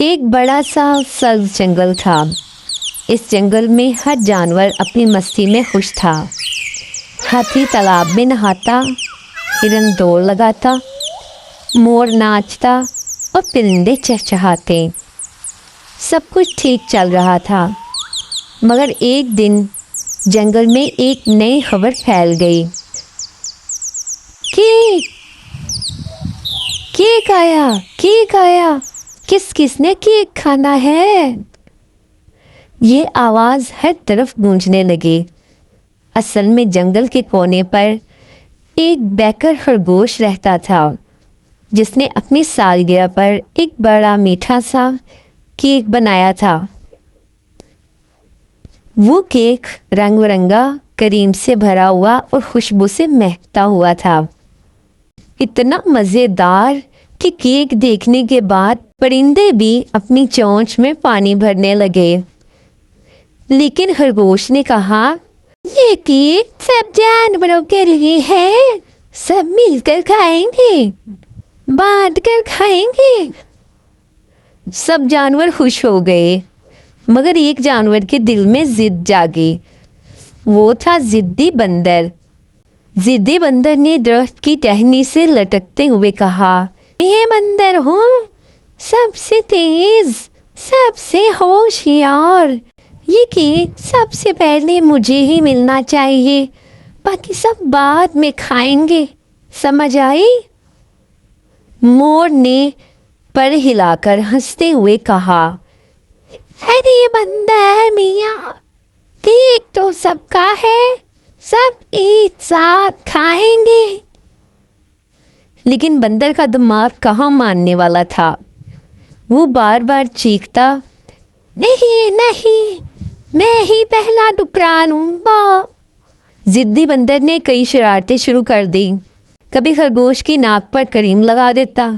ایک بڑا سا سبز جنگل تھا۔ اس جنگل میں ہر جانور اپنی مستی میں خوش تھا۔ ہاتھی تالاب میں نہاتا، ہرن دوڑ لگاتا، مور ناچتا اور پرندے چہچہاتے۔ سب کچھ ٹھیک چل رہا تھا، مگر ایک دن جنگل میں ایک نئی خبر پھیل گئی۔ کیک آیا، کس نے کیک کھانا ہے؟ یہ آواز ہر طرف گونجنے لگی۔ اصل میں جنگل کے کونے پر ایک بیکر خرگوش رہتا تھا، جس نے اپنی سالگرہ پر ایک بڑا میٹھا سا کیک بنایا تھا۔ وہ کیک رنگ برنگا، کریم سے بھرا ہوا اور خوشبو سے مہکتا ہوا تھا۔ اتنا مزیدار کہ کیک دیکھنے کے بعد پرندے بھی اپنی چونچ میں پانی بھرنے لگے۔ لیکن خرگوش نے کہا، یہ کیک سب جانوروں کے لیے ہے، سب مل کر کھائیں گے، بانٹ کر کھائیں گے۔ سب جانور خوش ہو گئے، مگر ایک جانور کے دل میں ضد جاگی۔ وہ تھا ضدی بندر۔ ضدی بندر نے درخت کی ٹہنی سے لٹکتے ہوئے کہا، میں بندر ہوں، سب سے تیز، سب سے ہوشیار، یہ کیک سب سے پہلے مجھے ہی ملنا چاہیے، باقی سب بعد میں کھائیں گے، سمجھ آئی؟ مور نے پر ہلا کر ہنستے ہوئے کہا، ارے بندر میاں، کیک تو سب کا ہے، سب ایک ساتھ کھائیں گے۔ لیکن بندر کا دماغ کہاں ماننے والا تھا۔ وہ بار بار چیختا، نہیں، میں ہی پہلا ٹکڑا لوں گا۔ ضدی بندر نے کئی شرارتیں شروع کر دی۔ کبھی خرگوش کی ناک پر کریم لگا دیتا،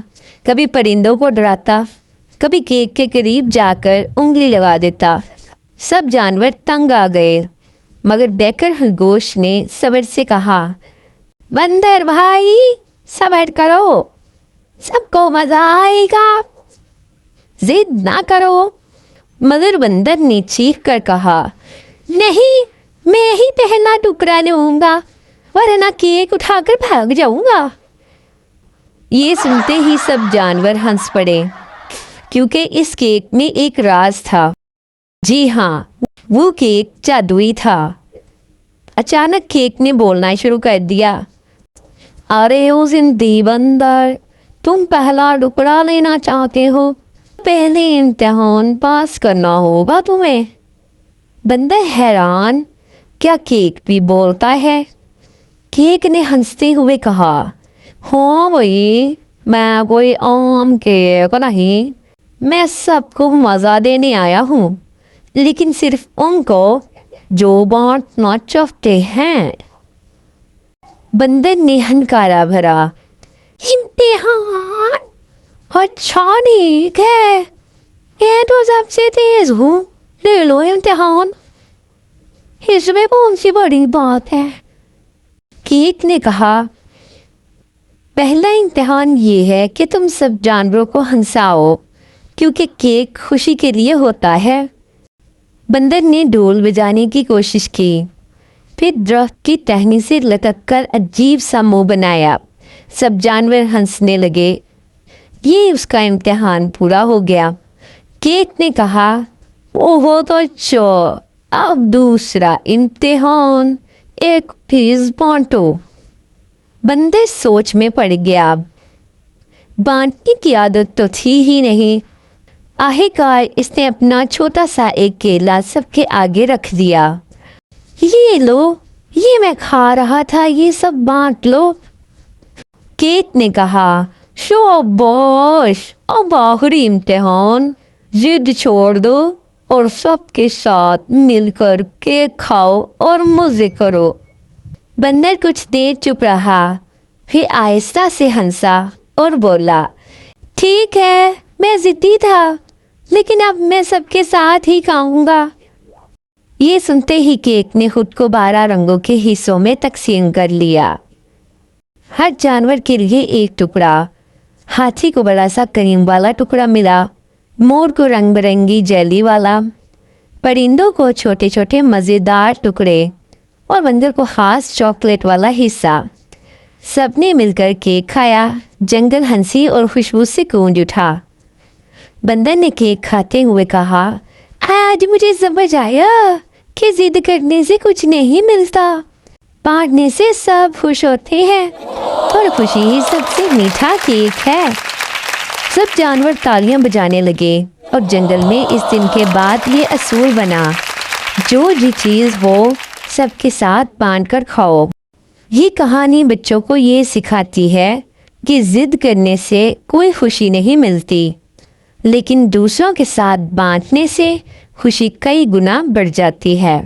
کبھی پرندوں کو ڈراتا، کبھی کیک کے قریب جا کر انگلی لگا دیتا۔ سب جانور تنگ آ گئے، مگر بیکر خرگوش نے صبر سے کہا، بندر بھائی صبر کرو، سب کو مزہ آئے گا، ضد نہ کرو۔ مگر بندر نے چیخ کر کہا، نہیں، میں ہی پہلا ٹکڑا لوں گا، ورنہ کیک اٹھا کر بھاگ جاؤں گا۔ یہ سنتے ہی سب جانور ہنس پڑے، کیونکہ اس کیک میں ایک راز تھا۔ جی ہاں، وہ کیک جادوئی تھا۔ اچانک کیک نے بولنا شروع کر دیا، ارے او زندی بندر، تم پہلا ٹکڑا لینا چاہتے ہو؟ پہلے امتحان پاس کرنا ہوگا تمہیں۔ بندر حیران، کیا کیک بھی بولتا ہے؟ کیک نے ہنستے ہوئے کہا، ہاں بھائی، میں کوئی عام کیک نہیں، میں سب کو مزہ دینے آیا ہوں، لیکن صرف ان کو جو بانٹنا چاہتے ہیں۔ بندر نے ہنکارا بھرا، امتحان؟ اچھا ٹھیک ہے، میں تو سب سے تیز ہوں، لے لو امتحان، اس میں کون سی بڑی بات ہے؟ کیک نے کہا، پہلا امتحان یہ ہے کہ تم سب جانوروں کو ہنساؤ، کیونکہ کیک خوشی کے لیے ہوتا ہے۔ بندر نے ڈھول بجانے کی کوشش کی، پھر درخت کی ٹہنی سے لٹک کر عجیب سا منہ بنایا۔ سب جانور ہنسنے لگے۔ یہ اس کا امتحان پورا ہو گیا۔ کیک نے کہا، اوہ تو اچھا، اب دوسرا امتحان، ایک پیس بانٹو۔ بندر سوچ میں پڑ گیا، بانٹنے کی عادت تو تھی ہی نہیں۔ آخرکار اس نے اپنا چھوٹا سا ایک کیلا سب کے آگے رکھ دیا۔ یہ لو، یہ میں کھا رہا تھا، یہ سب بانٹ لو۔ کیک نے کہا، شاباش، اب آخری امتحان، ضد چھوڑ دو اور سب کے ساتھ مل کر کیک کھاؤ اور مزے کرو۔ بندر کچھ دیر چپ رہا، پھر آہستہ سے ہنسا اور بولا، ٹھیک ہے، میں ضدی تھا، لیکن اب میں سب کے ساتھ ہی کھاؤں گا۔ یہ سنتے ہی کیک نے خود کو 12 رنگوں کے حصوں میں تقسیم کر لیا، ہر جانور کے لیے ایک ٹکڑا۔ ہاتھی کو بڑا سا کریم والا ٹکڑا ملا، مور کو رنگ برنگی جیلی والا، پرندوں کو چھوٹے چھوٹے مزیدار ٹکڑے اور بندر کو خاص چاکلیٹ والا حصہ۔ سب نے مل کر کیک کھایا۔ جنگل ہنسی اور خوشبو سے گونج اٹھا۔ بندر نے کیک کھاتے ہوئے کہا، آج مجھے سمجھ آیا کہ ضد کرنے سے کچھ نہیں ملتا، بانٹنے سے سب خوش ہوتے ہیں اور خوشی ہی سب سے میٹھا کیک ہے۔ سب جانور تالیاں بجانے لگے اور جنگل میں اس دن کے بعد یہ اصول بنا، جو چیز ہو سب کے ساتھ بانٹ کر کھاؤ۔ یہ کہانی بچوں کو یہ سکھاتی ہے کہ ضد کرنے سے کوئی خوشی نہیں ملتی، لیکن دوسروں کے ساتھ بانٹنے سے خوشی کئی گنا بڑھ جاتی ہے۔